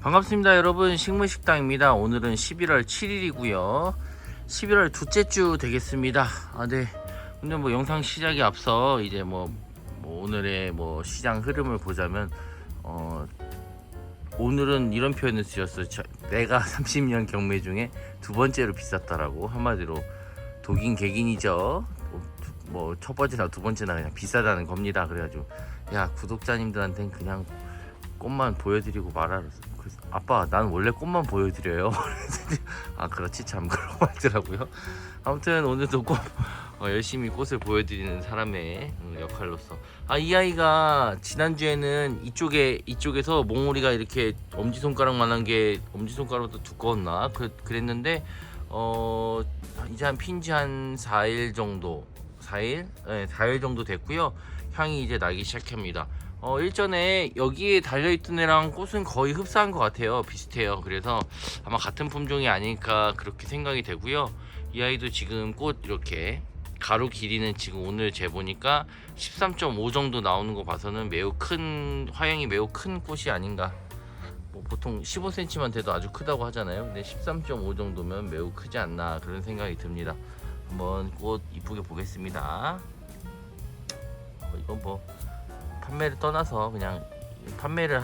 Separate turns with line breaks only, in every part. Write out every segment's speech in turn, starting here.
반갑습니다 여러분, 식물식당입니다. 오늘은 11월 7일이고요 11월 둘째 주 되겠습니다. 네. 근데 뭐 영상 시작에 앞서 이제 오늘의 시장 흐름을 보자면 오늘은 이런 표현을 쓰셨어요. 내가 30년 경매 중에 두 번째로 비쌌다라고. 한마디로 독인 객인이죠. 첫 번째나 두 번째나 그냥 비싸다는 겁니다. 그래가지고 야, 구독자님들한테는 그냥 꽃만 보여드리고 말아라. 그래서 아빠, 난 원래 꽃만 보여드려요. 아, 그렇지, 참. 그러고 하더라고요. 아무튼 오늘도 열심히 꽃을 보여드리는 사람의 역할로서, 이 아이가 지난주에는 이쪽에서 몽우리가 이렇게 엄지손가락만한 게, 엄지손가락보다 두꺼웠나 그랬는데 이제 한 핀지 한 4일 정도 4일 정도 됐고요. 향이 이제 나기 시작합니다. 일전에 여기에 달려있던 애랑 꽃은 거의 흡사한 것 같아요. 비슷해요. 그래서 아마 같은 품종이 아닐까 그렇게 생각이 되고요. 이 아이도 지금 꽃 이렇게 가로 길이는 지금 오늘 재보니까 13.5 정도 나오는 거 봐서는 매우 큰, 화형이 매우 큰 꽃이 아닌가. 보통 15cm만 돼도 아주 크다고 하잖아요. 근데 13.5 정도면 매우 크지 않나 그런 생각이 듭니다. 한번 꽃 이쁘게 보겠습니다. 이건 판매를 떠나서 그냥 판매를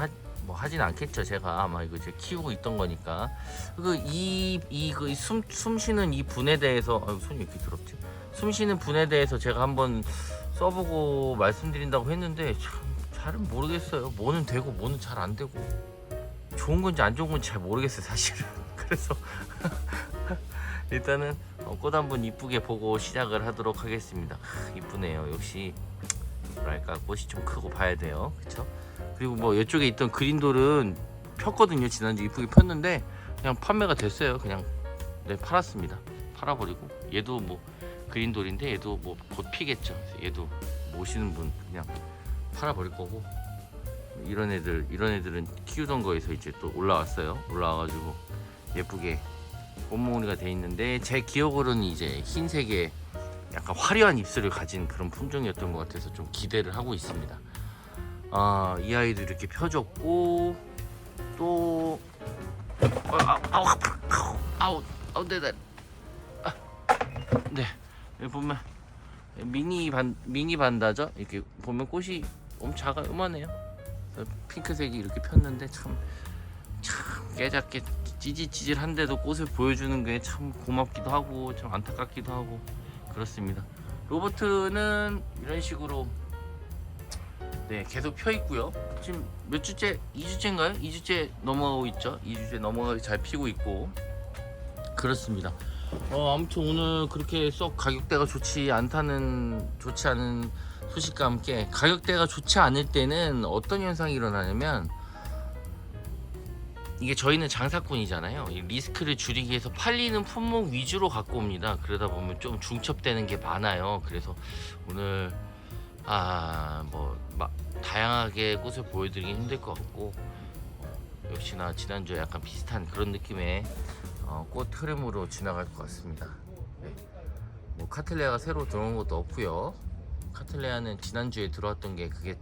하진 않겠죠. 제가 아마 이거 제가 키우고 있던 거니까. 숨 쉬는 이 분에 대해서, 손이 이렇게 더럽지? 숨 쉬는 분에 대해서 제가 한번 써보고 말씀드린다고 했는데 참 잘은 모르겠어요. 뭐는 되고 뭐는 잘 안 되고, 좋은 건지 안 좋은 건지 잘 모르겠어요, 사실은. 그래서 일단은 꽃 한번 이쁘게 보고 시작을 하도록 하겠습니다. 이쁘네요. 역시 뭐랄까, 꽃이 좀 크고 봐야 돼요. 그쵸? 그리고 이쪽에 있던 그린돌은 폈거든요. 지난주 이쁘게 폈는데 그냥 판매가 됐어요. 그냥 팔았습니다. 팔아버리고, 얘도 그린돌인데 얘도 곧 피겠죠. 얘도 모시는 분 그냥 팔아버릴 거고, 이런 애들은 키우던 거에서 이제 또 올라왔어요. 올라와가지고 예쁘게 꽃몽우리가 돼 있는데, 제 기억으로는 이제 흰색의 약간 화려한 입술을 가진 그런 품종이었던 것 같아서 좀 기대를 하고 있습니다. 이 아이도 이렇게 펴줬고, 또 네, 여기 보면 미니 반다죠. 이렇게 보면 꽃이 엄청 요만해요. 핑크색이 이렇게 폈는데 참 깨작게 찌질찌질한데도 꽃을 보여주는 게 참 고맙기도 하고 참 안타깝기도 하고 그렇습니다. 로버트는 이런 식으로 계속 펴 있고요. 지금 몇 주째? 2주째인가요? 2주째 넘어가고 있죠. 2주째 넘어가고 잘 피고 있고 그렇습니다. 아무튼 오늘 그렇게 썩 가격대가 좋지 않은 소식과 함께, 가격대가 좋지 않을 때는 어떤 현상이 일어나냐면, 이게 저희는 장사꾼이잖아요. 이 리스크를 줄이기 위해서 팔리는 품목 위주로 갖고 옵니다. 그러다 보면 좀 중첩되는 게 많아요. 그래서 오늘 다양하게 꽃을 보여드리기 힘들 것 같고, 역시나 지난주에 약간 비슷한 그런 느낌의 꽃 흐름으로 지나갈 것 같습니다. 카틀레아가 새로 들어온 것도 없고요. 카틀레아는 지난주에 들어왔던 게 그게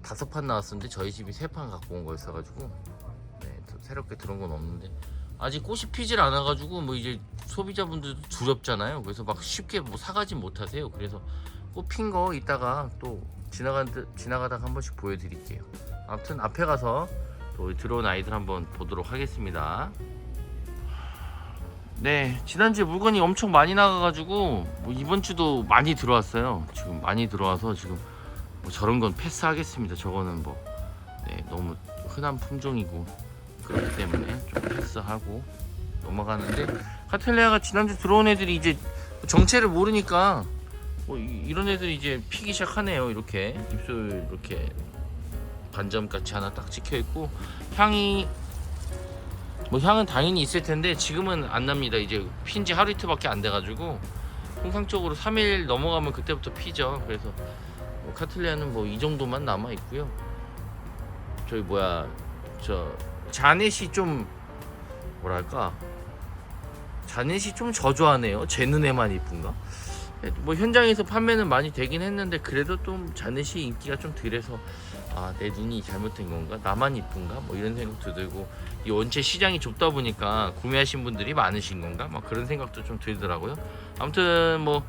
5판 나왔었는데 저희 집이 3판 갖고 온 거였어가지고 새롭게 들어온 건 없는데, 아직 꽃이 피질 않아가지고 이제 소비자분들도 두렵잖아요. 그래서 쉽게 사가진 못하세요. 그래서 꽃 핀 거 이따가 또 지나가다가 한 번씩 보여드릴게요. 아무튼 앞에 가서 또 들어온 아이들 한번 보도록 하겠습니다. 지난주에 물건이 엄청 많이 나가가지고 이번 주도 많이 들어왔어요. 지금 많이 들어와서 지금 저런 건 패스하겠습니다. 저거는 너무 흔한 품종이고 그렇기 때문에 좀 패스하고 넘어가는데, 카텔레아가 지난주 들어온 애들이 이제 정체를 모르니까 이런 애들이 이제 피기 시작하네요. 이렇게 입술 이렇게 반점같이 하나 딱 찍혀 있고, 향은 당연히 있을 텐데 지금은 안 납니다. 이제 핀지 하루 이틀밖에 안 돼가지고, 통상적으로 3일 넘어가면 그때부터 피죠. 그래서 카틀레아는 이 정도만 남아 있고요. 자넷이 좀 자넷이 좀 저조하네요. 제 눈에만 이쁜가? 현장에서 판매는 많이 되긴 했는데 그래도 좀 자넷이 인기가 좀 덜해서 아, 내 눈이 잘못된 건가? 나만 이쁜가? 뭐 이런 생각도 들고, 이 원체 시장이 좁다 보니까 구매하신 분들이 많으신 건가? 막 그런 생각도 좀 들더라고요. 아무튼 뭐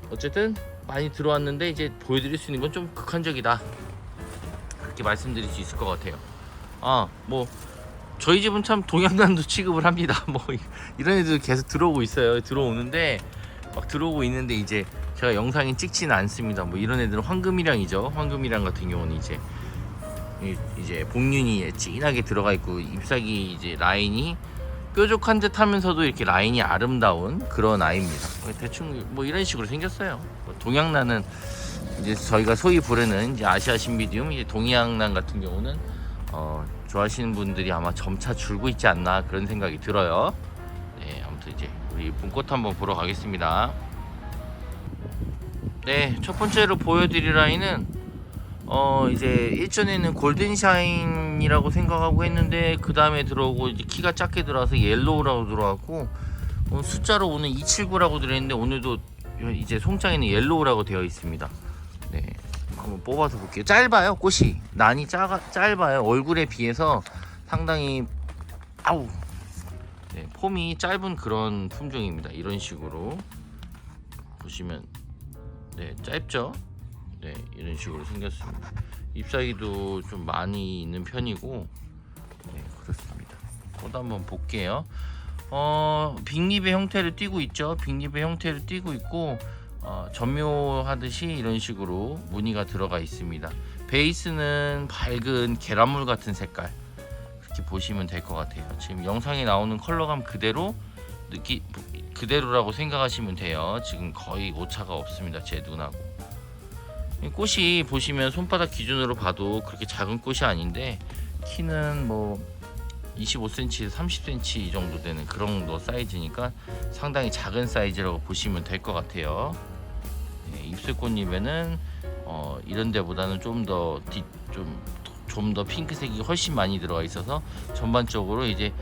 어쨌든 많이 들어왔는데 이제 보여드릴 수 있는 건 좀 극한적이다, 그렇게 말씀드릴 수 있을 것 같아요. 뭐 저희 집은 참 동양난도 취급을 합니다. 뭐 이런 애들 계속 들어오고 있어요. 들어오는데 막 들어오고 있는데 이제 제가 영상에 찍지는 않습니다. 뭐 이런 애들은 황금이량이죠. 황금이량 같은 경우는 이제 복륜이 진하게 들어가 있고, 잎사귀 이제 라인이 뾰족한 듯 하면서도 이렇게 라인이 아름다운 그런 아이입니다. 대충 뭐 이런 식으로 생겼어요. 동양난은 이제 저희가 소위 부르는 이제 아시아 신비디움, 이제 동양난 같은 경우는 좋아하시는 분들이 아마 점차 줄고 있지 않나 그런 생각이 들어요. 네, 아무튼 이제 우리 예쁜 꽃 한번 보러 가겠습니다. 네, 첫 번째로 보여드릴 아이는 이제 일전에는 골든샤인이라고 생각하고 했는데 그 다음에 들어오고 이제 키가 작게 들어와서 옐로우라고 들어왔고, 숫자로 오늘 279라고 들어있는데 오늘도 이제 송장에는 옐로우라고 되어 있습니다. 네, 한번 뽑아서 볼게요. 짧아요, 꽃이. 난이 짧아요. 얼굴에 비해서 상당히 네, 폼이 짧은 그런 품종입니다. 이런 식으로 보시면 네, 짧죠? 네, 이런 식으로 생겼습니다. 잎사귀도 좀 많이 있는 편이고, 네, 그렇습니다. 꽃 한번 볼게요. 빅립의 형태를 띠고 있죠. 빅립의 형태를 띠고 있고, 전묘하듯이 이런 식으로 무늬가 들어가 있습니다. 베이스는 밝은 계란물 같은 색깔, 그렇게 보시면 될 것 같아요. 지금 영상에 나오는 컬러감 그대로라고 생각하시면 돼요. 지금 거의 오차가 없습니다, 제 눈하고. 꽃이 보시면 손바닥 기준으로 봐도 그렇게 작은 꽃이 아닌데, 키는 뭐 25cm, 30cm 이 정도 되는 그런 정도 사이즈니까 상당히 작은 사이즈라고 보시면 될 것 같아요. 네, 입술꽃잎에는 이런 데보다는 좀 더 핑크색이 훨씬 많이 들어가 있어서 전반적으로 이제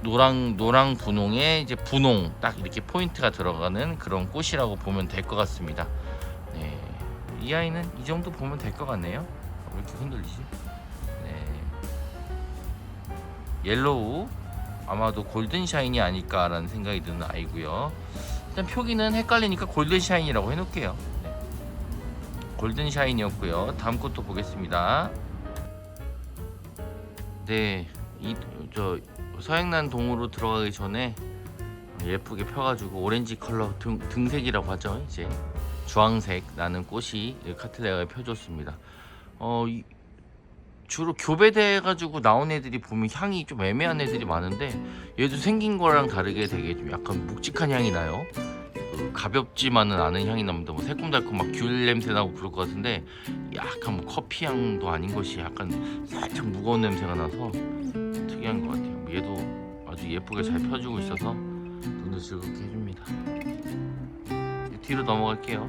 노랑 분홍에 이제 분홍 딱 이렇게 포인트가 들어가는 그런 꽃이라고 보면 될 것 같습니다. 네, 이 아이는 이 정도 보면 될 것 같네요. 왜 이렇게 흔들리지? 네, 옐로우, 아마도 골든샤인이 아닐까라는 생각이 드는 아이고요. 일단 표기는 헷갈리니까 골든샤인이라고 해놓을게요. 네, 골든샤인이었고요. 다음 것도 보겠습니다. 네, 서양난 동으로 들어가기 전에 예쁘게 펴가지고 오렌지 컬러 등색이라고 하죠. 이제 주황색 나는 꽃이 카틀레아에 펴줬습니다. 주로 교배돼 가지고 나온 애들이 보면 향이 좀 애매한 애들이 많은데, 얘도 생긴 거랑 다르게 되게 좀 약간 묵직한 향이 나요. 가볍지만은 않은 향이 납니다. 뭐 새콤달콤 막 귤 냄새 나고 그럴 것 같은데, 약간 뭐 커피 향도 아닌 것이 약간 살짝 무거운 냄새가 나서 특이한 것 같아요. 얘도 아주 예쁘게 잘 펴주고 있어서 눈도 즐겁게 해줍니다. 뒤로 넘어갈게요.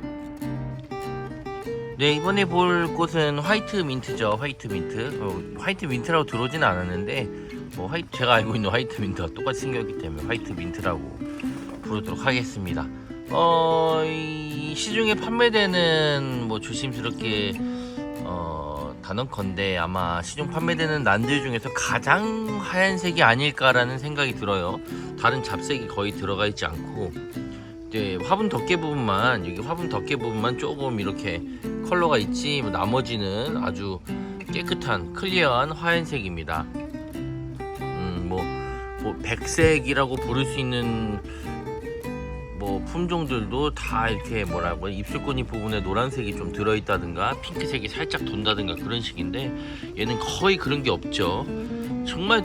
네, 이번에 볼 꽃은 화이트 민트죠. 화이트 민트. 화이트 민트라고 들어오진 않았는데, 제가 알고 있는 화이트 민트와 똑같이 생겼기 때문에 화이트 민트라고 부르도록 하겠습니다. 이 시중에 판매되는 조심스럽게 단언컨대 아마 시중 판매되는 난들 중에서 가장 하얀색이 아닐까라는 생각이 들어요. 다른 잡색이 거의 들어가 있지 않고, 이제 화분 덮개 부분만, 여기 화분 덮개 부분만 조금 이렇게 컬러가 있지, 나머지는 아주 깨끗한 클리어한 하얀색입니다. 백색이라고 부를 수 있는 품종들도 다 이렇게 입술꽃잎 부분에 노란색이 좀 들어있다든가 핑크색이 살짝 돈다든가 그런 식인데, 얘는 거의 그런 게 없죠. 정말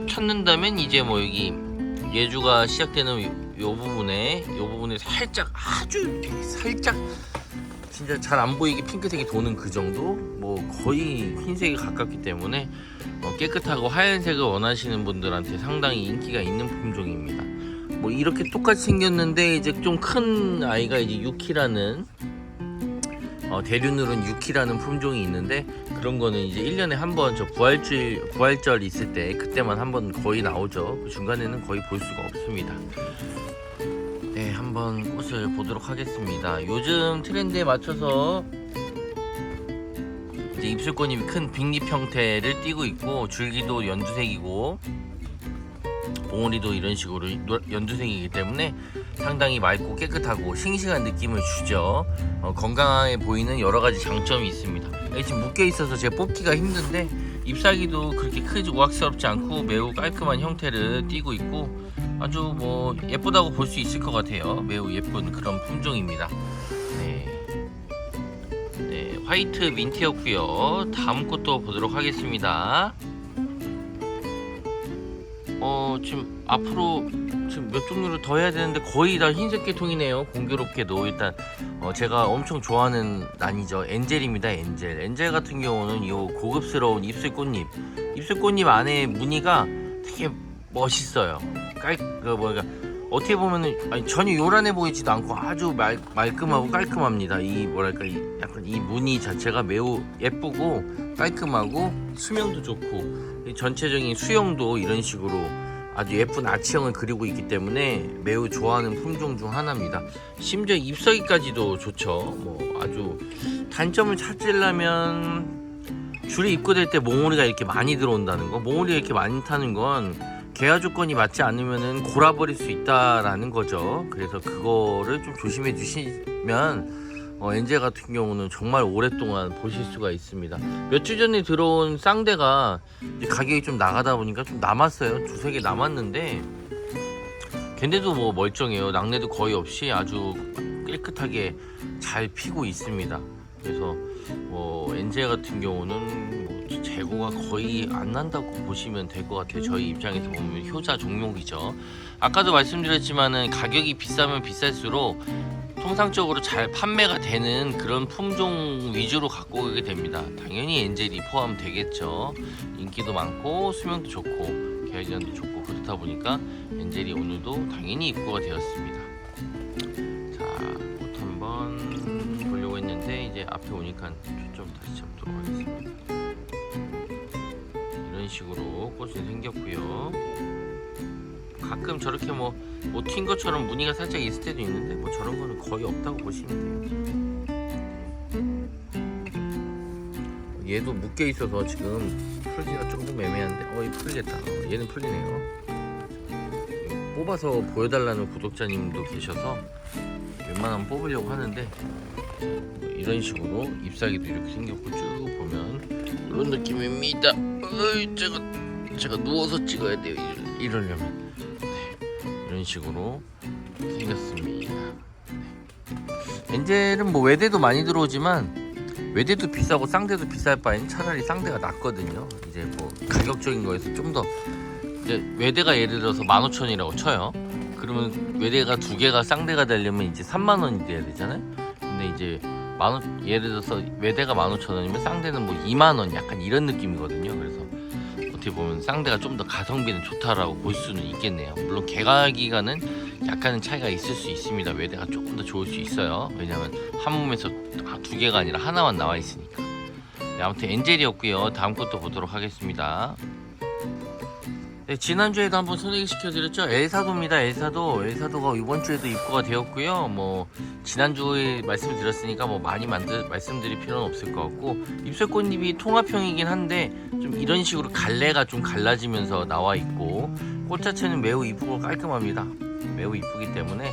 찾는다면 이제 여기 예주가 시작되는 요 부분에 살짝, 아주 살짝 진짜 잘 안 보이게 핑크색이 도는 그 정도, 거의 흰색에 가깝기 때문에 깨끗하고 하얀색을 원하시는 분들한테 상당히 인기가 있는 품종입니다. 이렇게 똑같이 생겼는데, 이제 좀 큰 아이가 이제 유키라는 대륜으로는 유키라는 품종이 있는데, 그런 거는 이제 1년에 한 번 저 부활절 있을 때 그때만 한 번 거의 나오죠. 그 중간에는 거의 볼 수가 없습니다. 네, 한번 꽃을 보도록 하겠습니다. 요즘 트렌드에 맞춰서 이제 입술꽃잎이 큰 빅립 형태를 띠고 있고, 줄기도 연두색이고 봉우리도 이런 식으로 연두색이기 때문에 상당히 맑고 깨끗하고 싱싱한 느낌을 주죠. 건강해 보이는 여러 가지 장점이 있습니다. 지금 묶여 있어서 제가 뽑기가 힘든데, 잎사귀도 그렇게 크지 우악스럽지 않고 매우 깔끔한 형태를 띠고 있고 아주 뭐 예쁘다고 볼 수 있을 것 같아요. 매우 예쁜 그런 품종입니다. 네, 화이트 민트였고요. 다음 꽃도 보도록 하겠습니다. 지금 앞으로 지금 몇 종류를 더 해야 되는데 거의 다 흰색 계통이네요. 공교롭게도 일단 제가 엄청 좋아하는 난이죠. 엔젤입니다. 엔젤 같은 경우는 이 고급스러운 입술꽃잎 안에 무늬가 되게 멋있어요. 어떻게 보면은 전혀 요란해 보이지도 않고 아주 말끔하고 깔끔합니다. 약간 이 무늬 자체가 매우 예쁘고 깔끔하고 수명도 좋고, 전체적인 수영도 이런 식으로 아주 예쁜 아치형을 그리고 있기 때문에 매우 좋아하는 품종 중 하나입니다. 심지어 잎사귀까지도 좋죠. 뭐 아주 단점을 찾으려면 줄이 입고될 때 몽우리가 이렇게 많이 들어온다는 거, 몽우리가 이렇게 많다는 건 개화 조건이 맞지 않으면은 골아버릴 수 있다라는 거죠. 그래서 그거를 좀 조심해 주시면 엔젤 같은 경우는 정말 오랫동안 보실 수가 있습니다. 몇 주 전에 들어온 쌍대가 가격이 좀 나가다 보니까 좀 남았어요. 두세 개 남았는데 걔네도 뭐 멀쩡해요. 낙내도 거의 없이 아주 깨끗하게 잘 피고 있습니다. 그래서 엔젤 같은 경우는 재고가 거의 안 난다고 보시면 될 것 같아요. 저희 입장에서 보면 효자 종목이죠. 아까도 말씀드렸지만은 가격이 비싸면 비쌀수록 통상적으로 잘 판매가 되는 그런 품종 위주로 갖고 가게 됩니다. 당연히 엔젤이 포함되겠죠. 인기도 많고 수명도 좋고 계열기간도 좋고 그렇다 보니까 엔젤이 오늘도 당연히 입고가 되었습니다. 자, 꽃 한번 보려고 했는데 이제 앞에 오니까 초점 다시 잡도록 하겠습니다. 이런 식으로 꽃이 생겼고요. 가끔 저렇게 뭐 튄 것처럼 무늬가 살짝 있을 때도 있는데 뭐 저런 거는 거의 없다고 보시면 돼요. 얘도 묶여 있어서 지금 풀기가 조금 애매한데 이 풀리겠다. 얘는 풀리네요. 뽑아서 보여달라는 구독자님도 계셔서 웬만하면 뽑으려고 하는데, 이런 식으로 잎사귀도 이렇게 생겼고 쭉 보면 이런 느낌입니다. 제가 누워서 찍어야 돼요. 이러려면 이런 식으로 생겼습니다. 엔젤은 뭐 외대도 많이 들어오지만 외대도 비싸고 쌍대도 비쌀 바엔 차라리 쌍대가 낫거든요. 이제 뭐 가격적인 거에서 좀 더 이제 외대가 예를 들어서 15,000원이라고 쳐요. 그러면 외대가 두 개가 쌍대가 되려면 이제 30,000원이 돼야 되잖아요. 근데 이제 예를 들어서 외대가 15,000원이면 쌍대는 뭐 20,000원 약간 이런 느낌이거든요. 그래서 어떻게 보면 쌍대가 좀 더 가성비는 좋다라고 볼 수는 있겠네요. 물론 개가기간은 약간은 차이가 있을 수 있습니다. 외대가 조금 더 좋을 수 있어요. 왜냐하면 한 몸에서 두 개가 아니라 하나만 나와 있으니까. 네, 아무튼 엔젤이었고요. 다음 것도 보도록 하겠습니다. 네, 지난주에도 한번 소개시켜드렸죠. 엘사도입니다. 엘사도가 이번 주에도 입고가 되었고요. 뭐 지난주에 말씀드렸으니까 뭐 많이 말씀드릴 필요는 없을 것 같고, 입술꽃잎이 통합형이긴 한데 좀 이런 식으로 갈래가 좀 갈라지면서 나와 있고, 꽃 자체는 매우 이쁘고 깔끔합니다. 매우 이쁘기 때문에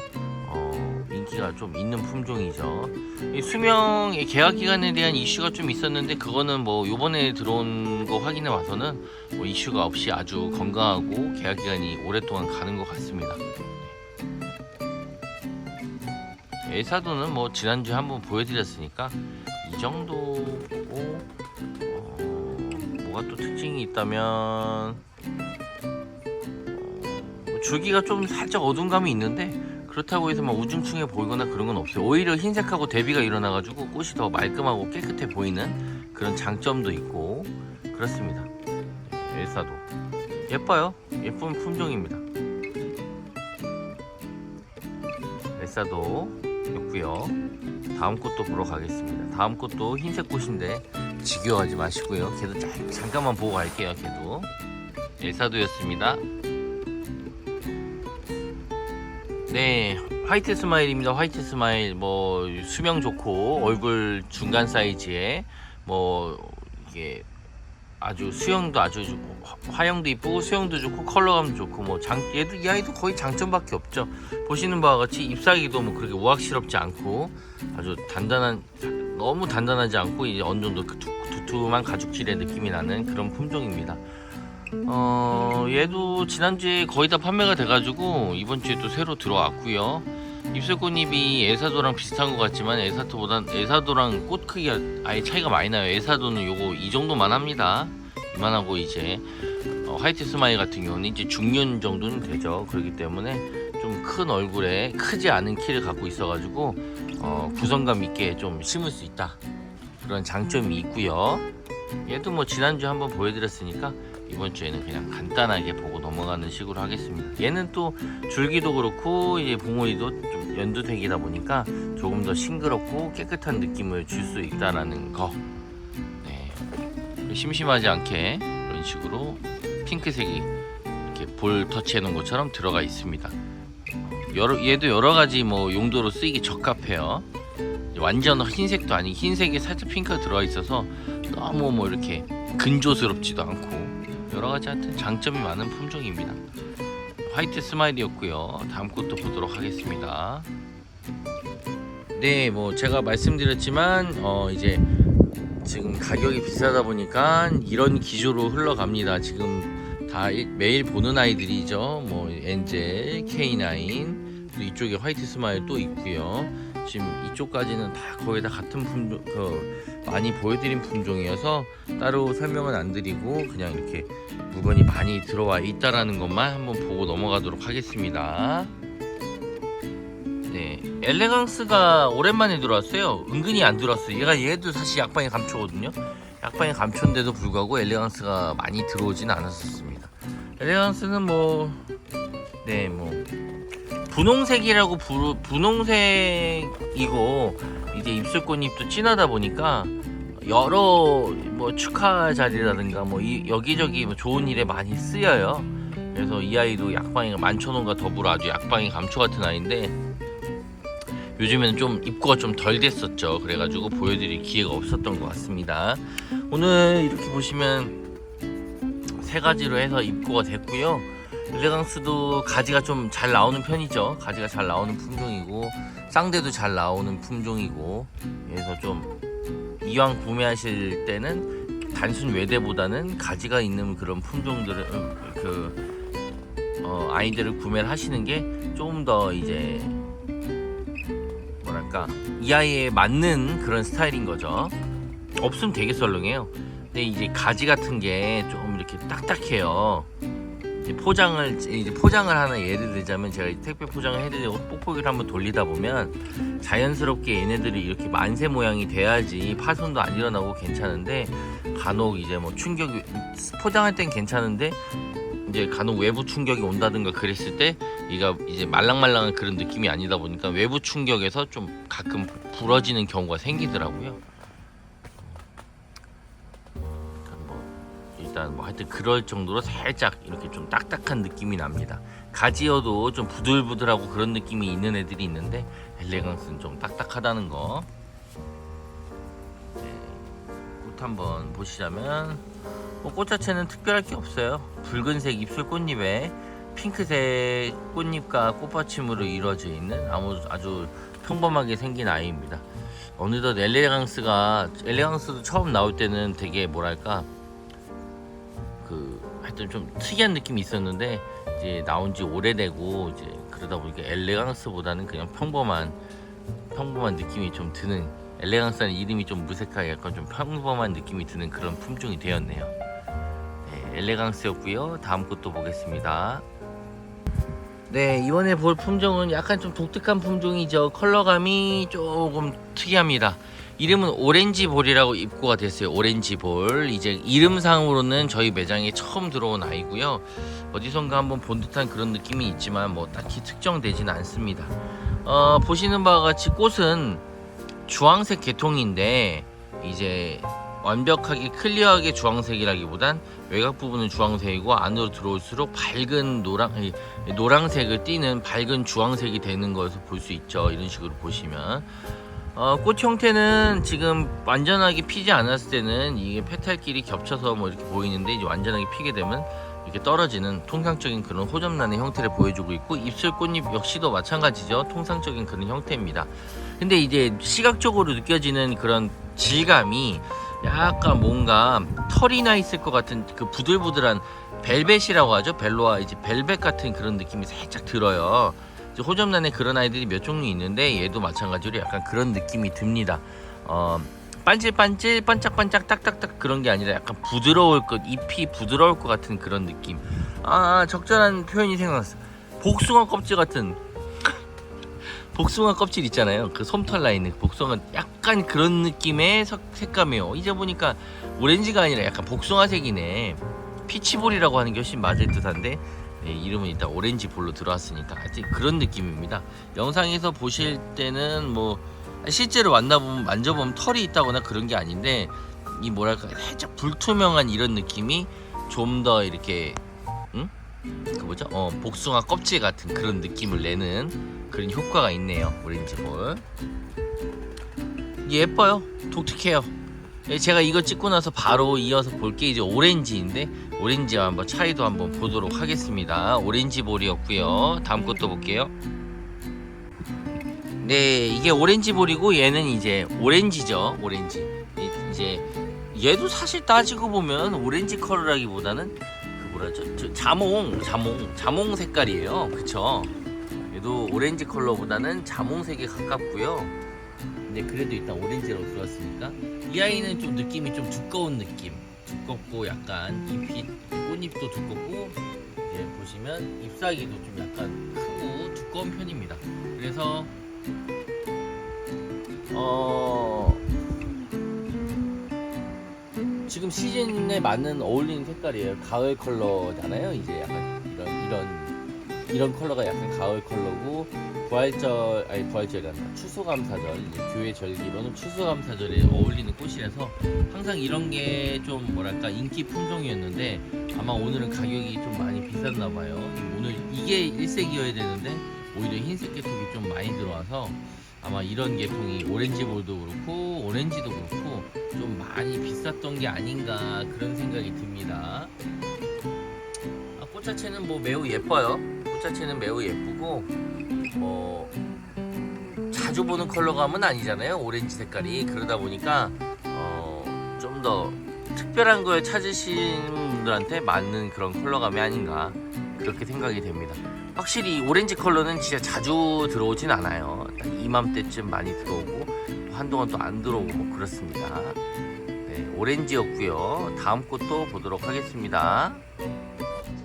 인기가 좀 있는 품종이죠. 이 수명의 계약 기간에 대한 이슈가 좀 있었는데 그거는 뭐 요번에 들어온 거 확인해 와서는 뭐 이슈가 없이 아주 건강하고 계약 기간이 오랫동안 가는 것 같습니다. 엘사도는 뭐 지난주에 한번 보여드렸으니까 이 정도 보고 뭐가 또 특징이 있다면 줄기가 좀 살짝 어두움감이 있는데 그렇다고 해서 막 우중충해 보이거나 그런 건 없어요. 오히려 흰색하고 대비가 일어나가지고 꽃이 더 말끔하고 깨끗해 보이는 그런 장점도 있고 그렇습니다. 엘사도 예뻐요. 예쁜 품종입니다. 엘사도였고요. 다음 꽃도 보러 가겠습니다. 다음 꽃도 흰색 꽃인데 지겨워하지 마시고요. 걔도 잠깐만 보고 갈게요. 걔도 엘사도였습니다. 네, 화이트 스마일입니다. 화이트 스마일 뭐 수명 좋고 얼굴 중간 사이즈에 뭐 이게 아주 수영도 아주 좋고 화형도 이쁘고 수영도 좋고 컬러감도 좋고 뭐 얘도 이 아이도 거의 장점밖에 없죠. 보시는 바와 같이 잎사귀도 뭐 그렇게 우악스럽지 않고 아주 너무 단단하지 않고 이제 어느 정도 그 두툼한 가죽질의 느낌이 나는 그런 품종입니다. 얘도 지난주에 거의 다 판매가 돼가지고 이번 주에 또 새로 들어왔고요. 잎술꽃잎이 에사도랑 비슷한 것 같지만 에사도랑 꽃 크기가 아예 차이가 많이 나요. 에사도는 요거 이 정도만 합니다. 이만하고 이제 화이트 스마일 같은 경우는 이제 중년 정도는 되죠. 그렇기 때문에 좀 큰 얼굴에 크지 않은 키를 갖고 있어가지고 구성감 있게 좀 심을 수 있다, 그런 장점이 있고요. 얘도 뭐 지난주에 한번 보여드렸으니까 이번 주에는 그냥 간단하게 보고 넘어가는 식으로 하겠습니다. 얘는 또 줄기도 그렇고 이제 봉오리도 좀 연두색이다 보니까 조금 더 싱그럽고 깨끗한 느낌을 줄 수 있다라는 거. 네. 심심하지 않게 이런 식으로 핑크색이 이렇게 볼 터치해 놓은 것처럼 들어가 있습니다. 얘도 여러 가지 뭐 용도로 쓰이기 적합해요. 완전 흰색도 아닌 흰색에 살짝 핑크가 들어가 있어서 너무 뭐 이렇게 근조스럽지도 않고 여러 가지 하여튼 장점이 많은 품종입니다. 화이트 스마일이었고요. 다음 것도 보도록 하겠습니다. 네, 뭐 제가 말씀드렸지만 이제 지금 가격이 비싸다 보니까 이런 기조로 흘러갑니다. 지금 다 매일 보는 아이들이죠. 뭐 엔젤, K9, 또 이쪽에 화이트 스마일 또 있고요. 지금 이쪽까지는 다 거의 다 같은 품종, 많이 보여드린 품종이어서 따로 설명은 안 드리고 그냥 이렇게 물건이 많이 들어와 있다라는 것만 한번 보고 넘어가도록 하겠습니다. 네, 엘레강스가 오랜만에 들어왔어요. 은근히 안 들어왔어요. 얘도 사실 약방의 감초거든요. 약방의 감초인데도 불구하고 엘레강스가 많이 들어오진 않았었습니다. 엘레강스는 뭐 분홍색이라고 분홍색이고 이제 입술꽃잎도 진하다 보니까 여러 뭐 축하 자리라든가 뭐 여기저기 뭐 좋은 일에 많이 쓰여요. 그래서 이 아이도 약방이가 만천원과 더불어 아주 약방이 감초 같은 아이인데 요즘에는 좀 입고가 좀 덜 됐었죠. 그래가지고 보여드릴 기회가 없었던 것 같습니다. 오늘 이렇게 보시면 세 가지로 해서 입고가 됐고요. 엘레강스도 가지가 좀 잘 나오는 편이죠. 가지가 잘 나오는 품종이고 쌍대도 잘 나오는 품종이고, 그래서 좀 이왕 구매하실 때는 단순 외대보다는 가지가 있는 그런 품종들을 아이들을 구매를 하시는 게 좀 더 이제 뭐랄까 이 아이에 맞는 그런 스타일인 거죠. 없으면 되게 썰렁해요. 근데 이제 가지 같은 게 좀 이렇게 딱딱해요. 포장을 하나 예를 들자면 제가 택배 포장을 해드리고 뽁뽁이를 한번 돌리다 보면 자연스럽게 얘네들이 이렇게 만세 모양이 돼야지 파손도 안 일어나고 괜찮은데, 간혹 이제 뭐 충격이 포장할 땐 괜찮은데 이제 간혹 외부 충격이 온다든가 그랬을 때 얘가 이제 말랑말랑한 그런 느낌이 아니다 보니까 외부 충격에서 좀 가끔 부러지는 경우가 생기더라고요. 일단 뭐 하여튼 그럴 정도로 살짝 이렇게 좀 딱딱한 느낌이 납니다. 가지여도 좀 부들부들하고 그런 느낌이 있는 애들이 있는데 엘레강스는 좀 딱딱하다는 거. 네, 꽃 한번 보시자면 뭐 꽃 자체는 특별할 게 없어요. 붉은색 입술 꽃잎에 핑크색 꽃잎과 꽃받침으로 이루어져 있는 아주 평범하게 생긴 아이입니다. 어느덧 엘레강스도 처음 나올 때는 되게 뭐랄까 하여튼 좀 특이한 느낌이 있었는데 이제 나온 지 오래되고 이제 그러다 보니까 엘레강스보다는 그냥 평범한 느낌이 좀 드는, 엘레강스라는 이름이 좀 무색하게 약간 좀 평범한 느낌이 드는 그런 품종이 되었네요. 네, 엘레강스였고요. 다음 것도 보겠습니다. 네, 이번에 볼 품종은 약간 좀 독특한 품종이죠. 컬러감이 조금 특이합니다. 이름은 오렌지볼이라고 입고가 됐어요. 오렌지볼. 이제 이름상으로는 저희 매장에 처음 들어온 아이고요. 어디선가 한번 본 듯한 그런 느낌이 있지만 뭐 딱히 특정되지는 않습니다. 보시는 바와 같이 꽃은 주황색 계통인데 이제 완벽하게 클리어하게 주황색이라기보단 외곽 부분은 주황색이고 안으로 들어올수록 밝은 노란색을 띠는 밝은 주황색이 되는 것을 볼 수 있죠. 이런 식으로 보시면 꽃 형태는 지금 완전하게 피지 않았을 때는 이게 페탈끼리 겹쳐서 뭐 이렇게 보이는데, 이제 완전하게 피게 되면 이렇게 떨어지는 통상적인 그런 호접란의 형태를 보여주고 있고, 입술 꽃잎 역시도 마찬가지죠. 통상적인 그런 형태입니다. 근데 이제 시각적으로 느껴지는 그런 질감이 약간 뭔가 털이 나 있을 것 같은 그 부들부들한 벨벳이라고 하죠. 벨로아 이제 벨벳 같은 그런 느낌이 살짝 들어요. 호접란에 그런 아이들이 몇 종류 있는데 얘도 마찬가지로 약간 그런 느낌이 듭니다. 반질반질 반짝반짝 딱딱딱 그런 게 아니라 약간 부드러울 것, 잎이 부드러울 것 같은 그런 느낌. 적절한 표현이 생각났어. 복숭아 껍질 같은 복숭아 껍질 있잖아요. 그 솜털 나 있는 복숭아, 약간 그런 느낌의 색감이에요. 이제 보니까 오렌지가 아니라 약간 복숭아색이네. 피치볼이라고 하는 게 훨씬 맞을 듯한데, 네, 이름은 일단 오렌지 볼로 들어왔으니까 아직 그런 느낌입니다. 영상에서 보실 때는 뭐 실제로 만져보면 털이 있다거나 그런 게 아닌데, 이 뭐랄까 살짝 불투명한 이런 느낌이 좀 더 이렇게 그 뭐죠? 복숭아 껍질 같은 그런 느낌을 내는 그런 효과가 있네요. 오렌지 볼 예뻐요. 독특해요. 제가 이거 찍고 나서 바로 이어서 볼 게 이제 오렌지인데, 오렌지와 한번 차이도 한번 보도록 하겠습니다. 오렌지 볼이었고요. 다음 것도 볼게요. 네, 이게 오렌지 볼이고 얘는 이제 오렌지죠. 오렌지. 이제 얘도 사실 따지고 보면 오렌지 컬러라기보다는 그 뭐라죠? 자몽 색깔이에요. 그쵸? 얘도 오렌지 컬러보다는 자몽색에 가깝고요. 근데 그래도 일단 오렌지라고 들었으니까, 이 아이는 좀 느낌이 좀 두꺼운 느낌, 두껍고 약간 꽃잎도 두껍고, 이제 보시면 잎사귀도 좀 약간 크고 두꺼운 편입니다. 그래서 지금 시즌에 맞는 어울리는 색깔이에요. 가을 컬러잖아요. 이제 약간 이런 컬러가 약간 가을 컬러고, 부활절이란다. 추수감사절, 이제 교회 절기로는 추수감사절에 어울리는 꽃이라서 항상 이런 게 좀 뭐랄까 인기 품종이었는데, 아마 오늘은 가격이 좀 많이 비쌌나 봐요. 오늘 이게 일색이어야 되는데 오히려 흰색 계통이 좀 많이 들어와서 아마 이런 계통이 오렌지볼도 그렇고 오렌지도 그렇고 좀 많이 비쌌던 게 아닌가 그런 생각이 듭니다. 꽃 자체는 뭐 매우 예뻐요. 꽃 자체는 매우 예쁘고, 자주 보는 컬러감은 아니잖아요. 오렌지 색깔이. 그러다 보니까 좀 더 특별한 걸 찾으시는 분들한테 맞는 그런 컬러감이 아닌가 그렇게 생각이 됩니다. 확실히 오렌지 컬러는 진짜 자주 들어오진 않아요. 이맘때쯤 많이 들어오고 한동안 또 안 들어오고 뭐 그렇습니다. 네, 오렌지였고요. 다음 꽃도 보도록 하겠습니다.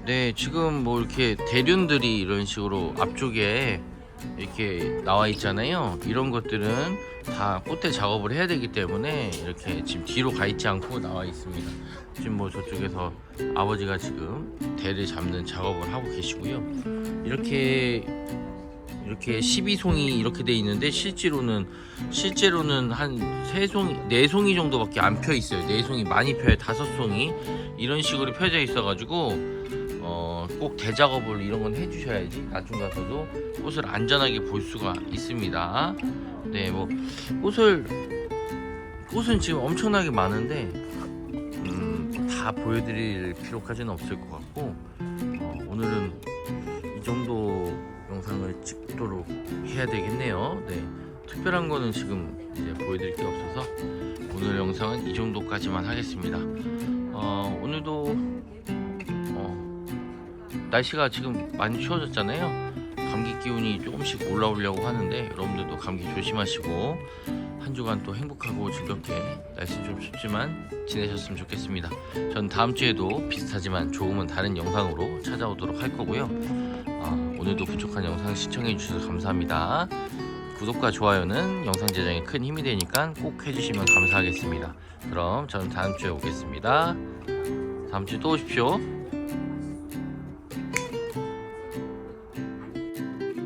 네, 지금 뭐 이렇게 대륜들이 이런 식으로 앞쪽에 이렇게 나와 있잖아요. 이런 것들은 다 꽃대 작업을 해야 되기 때문에 이렇게 지금 뒤로 가 있지 않고 나와 있습니다. 지금 뭐 저쪽에서 아버지가 지금 대를 잡는 작업을 하고 계시고요. 이렇게 12송이 이렇게 돼 있는데, 실제로는 한 3송이, 4송이 정도밖에 안 펴 있어요. 4송이 많이 펴요. 5송이 이런 식으로 펴져 있어 가지고 꼭 대작업을 이런 건 해주셔야지 나중 가서도 꽃을 안전하게 볼 수가 있습니다. 네, 뭐 꽃은 지금 엄청나게 많은데 다 보여드릴 필요까지는 없을 것 같고, 오늘은 이 정도 영상을 찍도록 해야 되겠네요. 네, 특별한 거는 지금 이제 보여드릴 게 없어서 오늘 영상은 이 정도까지만 하겠습니다. 오늘도 날씨가 지금 많이 추워졌잖아요. 감기 기운이 조금씩 올라오려고 하는데 여러분들도 감기 조심하시고 한 주간 또 행복하고 즐겁게, 날씨 좀 춥지만 지내셨으면 좋겠습니다. 전 다음 주에도 비슷하지만 조금은 다른 영상으로 찾아오도록 할 거고요. 오늘도 부족한 영상 시청해 주셔서 감사합니다. 구독과 좋아요는 영상 제작에 큰 힘이 되니까 꼭 해주시면 감사하겠습니다. 그럼 저는 다음 주에 오겠습니다. 다음 주에 또 오십시오.